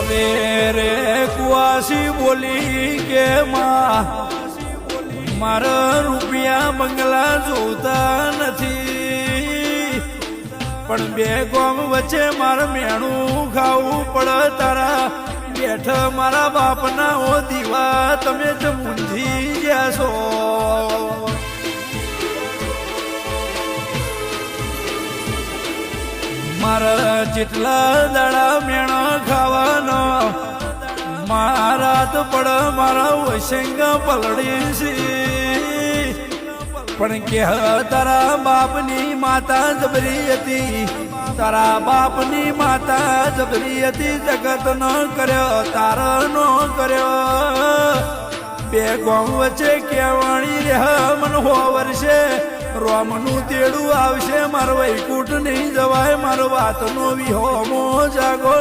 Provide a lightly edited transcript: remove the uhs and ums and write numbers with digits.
હવે રે કુવાસી બોલી કે મારા રૂપિયા બંગલા જોતા નથી, પણ બે ગામ વચ્ચે મારે મેણું ખાવું પડે. તારા બેઠ મારા બાપના ઓ દીવા તમે જ મૂંઝી ગયા છો. મારા જેટલા દાડા મેણા ખાવાનો મારા તો પડ મારા વૈસંગ પલડી છે, પણ કે તારા બાપની માતા જબરી હતી, તારા બાપની માતા જબરી હતી. જગત ન કર્યો તારા નો કર્યો. બે ગામ વચ્ચે કેવાણી રે મન હો વર્ષે રોમનું તેડું આવશે. મારો વૈકુંઠ નહીં જવાય, મારો વાતનો વિહોમો જાગો